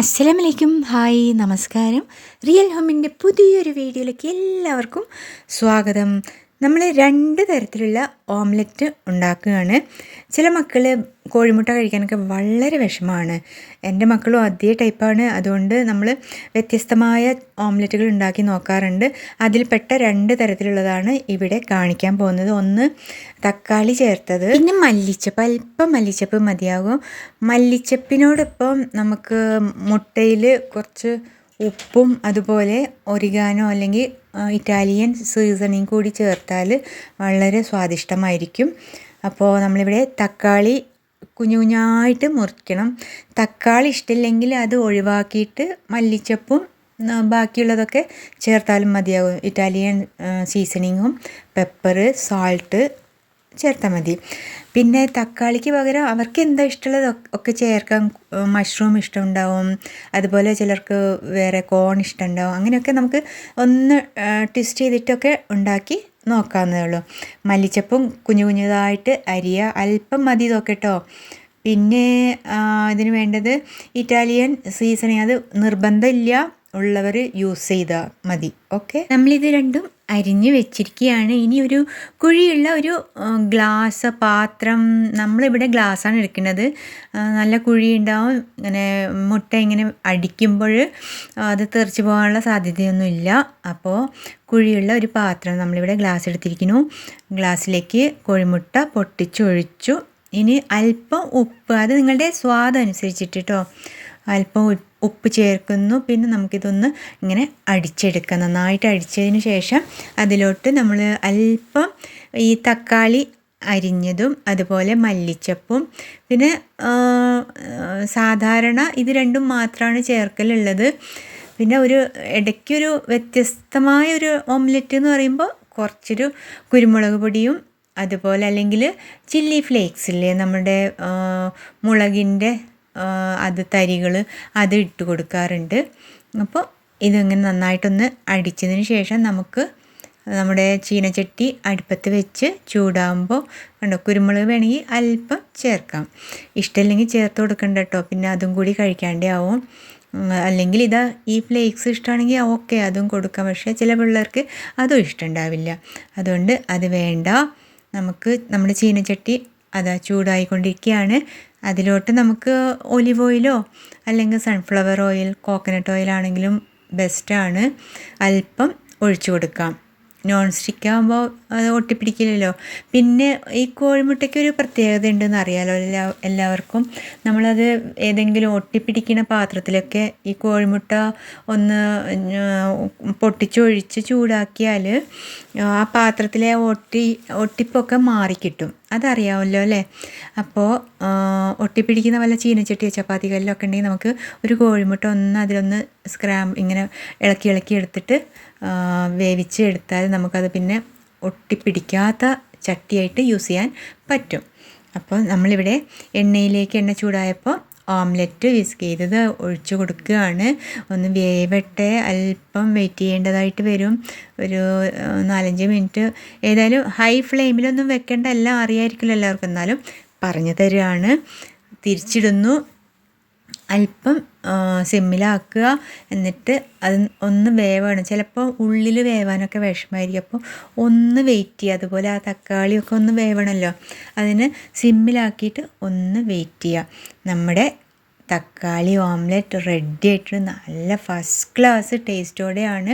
അസ്സലാമലൈക്കും. ഹായ്, നമസ്കാരം. റിയൽ ഹോമിൻ്റെ പുതിയൊരു വീഡിയോയിലേക്ക് എല്ലാവർക്കും സ്വാഗതം. നമ്മൾ 2 തരത്തിലുള്ള ഓംലെറ്റ് ഉണ്ടാക്കുകയാണ്. ചില മക്കൾ കോഴിമുട്ട കഴിക്കാനൊക്കെ വളരെ വിഷമമാണ്. എൻ്റെ മക്കളും അതേ ടൈപ്പാണ്. അതുകൊണ്ട് നമ്മൾ വ്യത്യസ്തമായ ഓംലെറ്റുകൾ ഉണ്ടാക്കി നോക്കാറുണ്ട്. അതിൽപ്പെട്ട 2 തരത്തിലുള്ളതാണ് ഇവിടെ കാണിക്കാൻ പോകുന്നത്. ഒന്ന് തക്കാളി ചേർത്തത്, പിന്നെ മല്ലിച്ചപ്പ്. അല്പം മല്ലിച്ചപ്പ് മതിയാകും. മല്ലിച്ചപ്പിനോടൊപ്പം നമുക്ക് മുട്ടയിൽ കുറച്ച് ഉപ്പും അതുപോലെ ഒറിഗാനോ അല്ലെങ്കിൽ ഇറ്റാലിയൻ സീസണിങ് കൂടി ചേർത്താൽ വളരെ സ്വാദിഷ്ടമായിരിക്കും. അപ്പോൾ നമ്മളിവിടെ തക്കാളി കുഞ്ഞു കുഞ്ഞായിട്ട് മുറിക്കണം. തക്കാളി ഇഷ്ടമില്ലെങ്കിൽ അത് ഒഴിവാക്കിയിട്ട് മല്ലിച്ചപ്പും ബാക്കിയുള്ളതൊക്കെ ചേർത്താലും മതിയാകും. ഇറ്റാലിയൻ സീസണിങ്ങും പെപ്പർ, സാൾട്ട് ചേർത്താൽ മതി. പിന്നെ തക്കാളിക്ക് പകരം അവർക്ക് എന്താ ഇഷ്ടമുള്ളത് ഒക്കെ ചേർക്കാം. മഷ്റൂം ഇഷ്ടമുണ്ടാവും, അതുപോലെ ചിലർക്ക് വേറെ കോൺ ഇഷ്ടമുണ്ടാവും. അങ്ങനെയൊക്കെ നമുക്ക് ഒന്ന് ട്വിസ്റ്റ് ചെയ്തിട്ടൊക്കെ ഉണ്ടാക്കി നോക്കാവുന്നതേ ഉള്ളൂ. മല്ലിച്ചപ്പും കുഞ്ഞു കുഞ്ഞതായിട്ട് അരിയുക. അല്പം മതി ഇതൊക്കെ കേട്ടോ. പിന്നെ ഇതിന് വേണ്ടത് ഇറ്റാലിയൻ സീസണിങ്. അത് നിർബന്ധമില്ല, ഉള്ളവർ യൂസ് ചെയ്താൽ മതി. ഓക്കെ, നമ്മളിത് രണ്ടും അരിഞ്ഞ് വെച്ചിരിക്കുകയാണ്. ഇനി ഒരു കുഴിയുള്ള ഒരു ഗ്ലാസ് പാത്രം. നമ്മളിവിടെ ഗ്ലാസ്സാണ് എടുക്കുന്നത്. നല്ല കുഴി ഉണ്ടാവും. ഇങ്ങനെ മുട്ട ഇങ്ങനെ അടിക്കുമ്പോൾ അത് തെറിച്ച് പോകാനുള്ള സാധ്യതയൊന്നുമില്ല. അപ്പോൾ കുഴിയുള്ള ഒരു പാത്രം നമ്മളിവിടെ ഗ്ലാസ് എടുത്തിരിക്കുന്നു. ഗ്ലാസ്സിലേക്ക് കോഴിമുട്ട പൊട്ടിച്ചൊഴിച്ചു. ഇനി അല്പം ഉപ്പ്, അത് നിങ്ങളുടെ സ്വാദനുസരിച്ചിട്ട് കേട്ടോ, അല്പം ഉപ്പ് ചേർക്കുന്നു. പിന്നെ നമുക്കിതൊന്ന് ഇങ്ങനെ അടിച്ചെടുക്കാം. നന്നായിട്ട് അടിച്ചതിന് ശേഷം അതിലോട്ട് നമ്മൾ അല്പം ഈ തക്കാളി അരിഞ്ഞതും അതുപോലെ മല്ലിച്ചപ്പും, പിന്നെ സാധാരണ ഇത് രണ്ടും മാത്രമാണ് ചേർക്കലുള്ളത്. പിന്നെ ഒരു ഇടയ്ക്കൊരു വ്യത്യസ്തമായൊരു ഓംലെറ്റ് എന്ന് പറയുമ്പോൾ കുറച്ചൊരു കുരുമുളക് പൊടിയും അതുപോലെ അല്ലെങ്കിൽ ചില്ലി ഫ്ലേക്സ് ഇല്ലേ, നമ്മുടെ മുളകിൻ്റെ അത് തരികൾ, അത് ഇട്ട് കൊടുക്കാറുണ്ട്. അപ്പോൾ ഇതിങ്ങനെ നന്നായിട്ടൊന്ന് അടിച്ചതിന് ശേഷം നമുക്ക് നമ്മുടെ ചീനച്ചട്ടി അടുപ്പത്ത് വെച്ച് ചൂടാകുമ്പോൾ കണ്ടോ, കുരുമുളക് വേണമെങ്കിൽ അല്പം ചേർക്കാം. ഇഷ്ടമില്ലെങ്കിൽ ചേർത്ത് കൊടുക്കണ്ട കേട്ടോ, പിന്നെ അതും കൂടി കഴിക്കാണ്ടേ ആവും. അല്ലെങ്കിൽ ഇതാ ഈ ഫ്ലേക്സ് ഇഷ്ടമാണെങ്കിൽ ഓക്കെ, അതും കൊടുക്കാം. പക്ഷേ ചില പിള്ളേർക്ക് അതും ഇഷ്ടമുണ്ടാവില്ല. അതുകൊണ്ട് അത് വേണ്ട. നമുക്ക് നമ്മുടെ ചീനച്ചട്ടി അതാ ചൂടായിക്കൊണ്ടിരിക്കുകയാണ്. അതിലോട്ട് നമുക്ക് ഒലിവ് ഓയിലോ അല്ലെങ്കിൽ സൺഫ്ലവർ ഓയിൽ, കോക്കനട്ട് ഓയിലാണെങ്കിലും ബെസ്റ്റാണ്. അല്പം ഒഴിച്ചു കൊടുക്കാം. നോൺ സ്റ്റിക്ക് ആകുമ്പോൾ അത് ഒട്ടിപ്പിടിക്കില്ലല്ലോ. പിന്നെ ഈ കോഴിമുട്ടയ്ക്ക് ഒരു പ്രത്യേകത ഉണ്ടെന്ന് അറിയാലോ എല്ലാവർക്കും. നമ്മളത് ഏതെങ്കിലും ഒട്ടിപ്പിടിക്കുന്ന പാത്രത്തിലൊക്കെ ഈ കോഴിമുട്ട ഒന്ന് പൊട്ടിച്ചൊഴിച്ച് ചൂടാക്കിയാൽ ആ പാത്രത്തിലെ ഒട്ടിപ്പൊക്കെ മാറിക്കിട്ടും. അതറിയാമല്ലോ അല്ലേ? അപ്പോൾ ഒട്ടിപ്പിടിക്കുന്ന വല്ല ചീനച്ചട്ടിയോ ചപ്പാത്തി കല്ലൊക്കെ ഉണ്ടെങ്കിൽ നമുക്ക് ഒരു കോഴിമുട്ട അതിലൊന്ന് ഇങ്ങനെ ഇളക്കി എടുത്തിട്ട് വേവിച്ച് എടുത്താൽ നമുക്കത് പിന്നെ ഒട്ടിപ്പിടിക്കാത്ത ചട്ടിയായിട്ട് യൂസ് ചെയ്യാൻ പറ്റും. അപ്പോൾ നമ്മളിവിടെ എണ്ണ ചൂടായപ്പോൾ ഓംലെറ്റ് വിസ്ക് ചെയ്തത് ഒഴിച്ചു കൊടുക്കുകയാണ്. ഒന്ന് വേവട്ടെ, അല്പം വെയിറ്റ് ചെയ്യേണ്ടതായിട്ട് വരും. ഒരു 4-5 മിനിറ്റ്. ഏതായാലും ഹൈ ഫ്ലെയിമിലൊന്നും വെക്കേണ്ട, എല്ലാം അറിയാമായിരിക്കില്ല എല്ലാവർക്കും, എന്നാലും പറഞ്ഞു തരികയാണ്. തിരിച്ചിടുന്നു. അല്പം സിമ്മിലാക്കുക. എന്നിട്ട് അത് ഒന്ന് വേവാണ്. ചിലപ്പോൾ ഉള്ളിൽ വേവാനൊക്കെ വിഷമമായിരിക്കും. അപ്പോൾ ഒന്ന് വെയിറ്റ് ചെയ്യുക. അതുപോലെ ആ തക്കാളിയൊക്കെ ഒന്ന് വേവണമല്ലോ, അതിന് സിമ്മിലാക്കിയിട്ട് ഒന്ന് വെയിറ്റ് ചെയ്യുക. നമ്മുടെ തക്കാളി ഓംലെറ്റ് റെഡി ആയിട്ട് നല്ല ഫസ്റ്റ് ക്ലാസ് ടേസ്റ്റോടെയാണ്.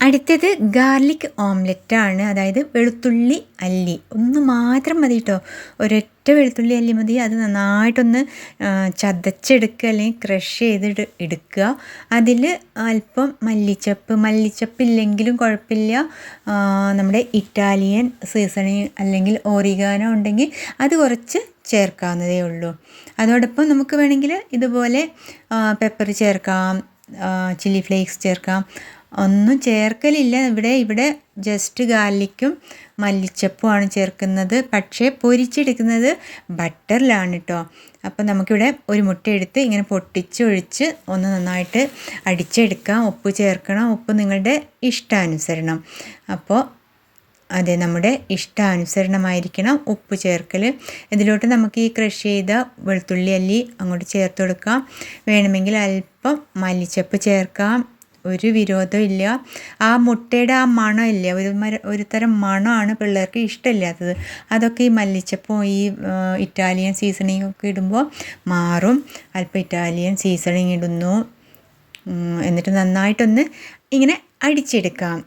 അടുത്തത് ഗാർലിക് ഓംലെറ്റാണ്. അതായത് വെളുത്തുള്ളി അല്ലി ഒന്ന് മാത്രം മതി കേട്ടോ. ഒരൊറ്റ വെളുത്തുള്ളി അല്ലി മതി. അത് നന്നായിട്ടൊന്ന് ചതച്ചെടുക്കുക അല്ലെങ്കിൽ ക്രഷ് ചെയ്ത് എടുക്കുക. അതിൽ അല്പം മല്ലിച്ചപ്പ് ഇല്ലെങ്കിലും കുഴപ്പമില്ല. നമ്മുടെ ഇറ്റാലിയൻ സീസണിങ് അല്ലെങ്കിൽ ഒറിഗാനോ ഉണ്ടെങ്കിൽ അത് കുറച്ച് ചേർക്കാവുന്നതേ ഉള്ളൂ. അതോടൊപ്പം നമുക്ക് വേണമെങ്കിൽ ഇതുപോലെ പെപ്പർ ചേർക്കാം, ചില്ലി ഫ്ലേക്സ് ചേർക്കാം. ഒന്നും ചേർക്കലില്ല ഇവിടെ ജസ്റ്റ് ഗാർലിക്കും മല്ലിച്ചപ്പുമാണ് ചേർക്കുന്നത്. പക്ഷേ പൊരിച്ചെടുക്കുന്നത് ബട്ടറിലാണ് കേട്ടോ. അപ്പോൾ നമുക്കിവിടെ ഒരു മുട്ട എടുത്ത് ഇങ്ങനെ പൊട്ടിച്ചൊഴിച്ച് ഒന്ന് നന്നായിട്ട് അടിച്ചെടുക്കാം. ഉപ്പ് ചേർക്കണം. ഉപ്പ് നിങ്ങളുടെ ഇഷ്ടാനുസരണം. അപ്പോൾ അതെ, നമ്മുടെ ഇഷ്ടാനുസരണമായിരിക്കണം ഉപ്പ് ചേർക്കൽ. ഇതിലോട്ട് നമുക്ക് ഈ ക്രഷ് ചെയ്ത വെളുത്തുള്ളി അല്ലി അങ്ങോട്ട് ചേർത്ത് കൊടുക്കാം. വേണമെങ്കിൽ അല്പം മല്ലിച്ചപ്പ് ചേർക്കാം, ഒരു വിരോധവും ഇല്ല. ആ മുട്ടയുടെ ആ മണമില്ല, ഒരു തരം മണമാണ് പിള്ളേർക്ക് ഇഷ്ടമില്ലാത്തത്. അതൊക്കെ ഈ മല്ലിച്ചപ്പും ഈ ഇറ്റാലിയൻ സീസണിങ് ഒക്കെ ഇടുമ്പോൾ മാറും. അല്പം ഇറ്റാലിയൻ സീസണിങ് ഇടുന്നു. എന്നിട്ട് നന്നായിട്ടൊന്ന് ഇങ്ങനെ അടിച്ചെടുക്കാം.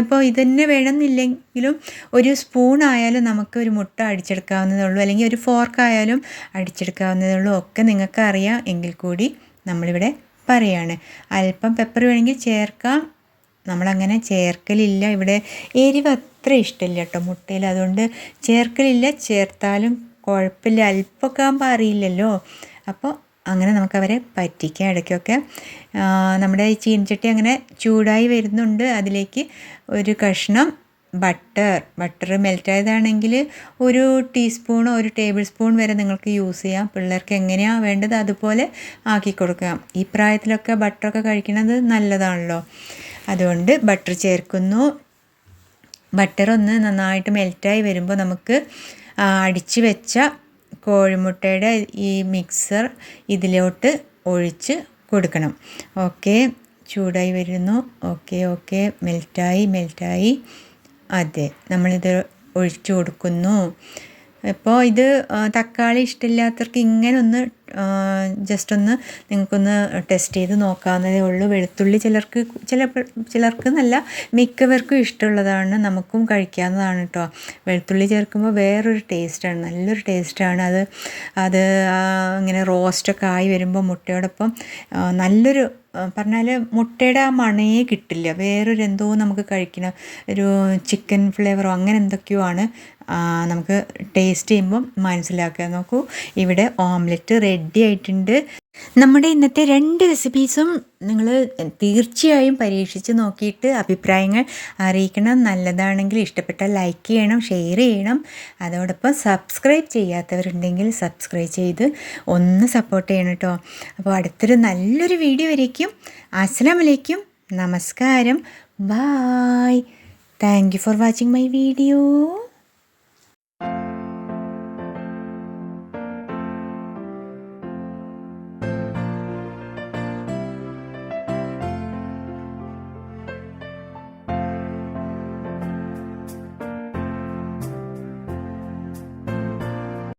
ഇപ്പോൾ ഇതന്നെ വേണമെന്നില്ലെങ്കിലും ഒരു സ്പൂണായാലും നമുക്ക് ഒരു മുട്ട അടിച്ചെടുക്കാവുന്നതേ ഉള്ളൂ, അല്ലെങ്കിൽ ഒരു ഫോർക്കായാലും അടിച്ചെടുക്കാവുന്നതേ ഉള്ളൂ. ഒക്കെ നിങ്ങൾക്ക് അറിയാം എങ്കിൽ കൂടി നമ്മളിവിടെ പറയാണ്. അല്പം പെപ്പർ വേണമെങ്കിൽ ചേർക്കാം, നമ്മളങ്ങനെ ചേർക്കലില്ല. ഇവിടെ എരിവ് അത്ര ഇഷ്ടമില്ല കേട്ടോ മുട്ടയിൽ, അതുകൊണ്ട് ചേർക്കലില്ല. ചേർത്താലും കുഴപ്പമില്ല, അല്പമൊക്കെ ആകുമ്പോൾ അറിയില്ലല്ലോ. അപ്പോൾ അങ്ങനെ നമുക്കവരെ പറ്റിക്കാം. ഇടയ്ക്കൊക്കെ നമ്മുടെ ഈ ചീനച്ചട്ടി അങ്ങനെ ചൂടായി വരുന്നുണ്ട്. അതിലേക്ക് ഒരു കഷ്ണം ബട്ടർ മെൽറ്റായതാണെങ്കിൽ ഒരു ടീസ്പൂണോ ഒരു ടേബിൾ സ്പൂൺ വരെ നിങ്ങൾക്ക് യൂസ് ചെയ്യാം. പിള്ളേർക്ക് എങ്ങനെയാണ് വേണ്ടത് അതുപോലെ ആക്കി കൊടുക്കാം. ഈ പ്രായത്തിലൊക്കെ ബട്ടറൊക്കെ കഴിക്കുന്നത് നല്ലതാണല്ലോ, അതുകൊണ്ട് ബട്ടർ ചേർക്കുന്നു. ബട്ടർ ഒന്ന് നന്നായിട്ട് മെൽറ്റായി വരുമ്പോൾ നമുക്ക് അടിച്ച് വെച്ച കോഴിമുട്ടയുടെ ഈ മിക്സർ ഇതിലോട്ട് ഒഴിച്ച് കൊടുക്കണം. ഓക്കെ, ചൂടായി വരുന്നു. ഓക്കെ, മെൽറ്റായി. അതെ, നമ്മളിത് ഒഴിച്ചു കൊടുക്കുന്നു. ഇപ്പോൾ ഇത് തക്കാളി ഇഷ്ടമില്ലാത്തവർക്ക് ഇങ്ങനെ ഒന്ന് ജസ്റ്റ് ഒന്ന് നിങ്ങൾക്കൊന്ന് ടെസ്റ്റ് ചെയ്ത് നോക്കാവുന്നതേ ഉള്ളൂ. വെളുത്തുള്ളി ചിലർക്ക് നല്ല മിക്കവർക്കും ഇഷ്ടമുള്ളതാണ്, നമുക്കും കഴിക്കാവുന്നതാണ് കേട്ടോ. വെളുത്തുള്ളി ചേർക്കുമ്പോൾ വേറൊരു ടേസ്റ്റാണ്, നല്ലൊരു ടേസ്റ്റാണ്. അത് ഇങ്ങനെ റോസ്റ്റൊക്കെ ആയി വരുമ്പോൾ മുട്ടയോടൊപ്പം നല്ലൊരു പറഞ്ഞാൽ മുട്ടയുടെ ആ മണയേ കിട്ടില്ല, വേറൊരു എന്തോ നമുക്ക് കഴിക്കുന്ന ഒരു ചിക്കൻ ഫ്ലേവറോ അങ്ങനെ എന്തൊക്കെയോ ആണ് നമുക്ക് ടേസ്റ്റ് ചെയ്യുമ്പം മനസ്സിലാക്കുക. നോക്കൂ, ഇവിടെ ഓംലെറ്റ് റെഡി ആയിട്ടുണ്ട്. നമ്മുടെ ഇന്നത്തെ 2 റെസിപ്പീസും നിങ്ങൾ തീർച്ചയായും പരീക്ഷിച്ച് നോക്കിയിട്ട് അഭിപ്രായങ്ങൾ അറിയിക്കണം. നല്ലതാണെങ്കിൽ ഇഷ്ടപ്പെട്ടാൽ ലൈക്ക് ചെയ്യണം, ഷെയർ ചെയ്യണം. അതോടൊപ്പം സബ്സ്ക്രൈബ് ചെയ്യാത്തവരുണ്ടെങ്കിൽ സബ്സ്ക്രൈബ് ചെയ്ത് ഒന്ന് സപ്പോർട്ട് ചെയ്യണം കേട്ടോ. അപ്പോൾ അടുത്തൊരു നല്ലൊരു വീഡിയോ വരേക്കും. അസ്സലാമു അലൈക്കും, നമസ്കാരം, bye. Thank you for watching my video.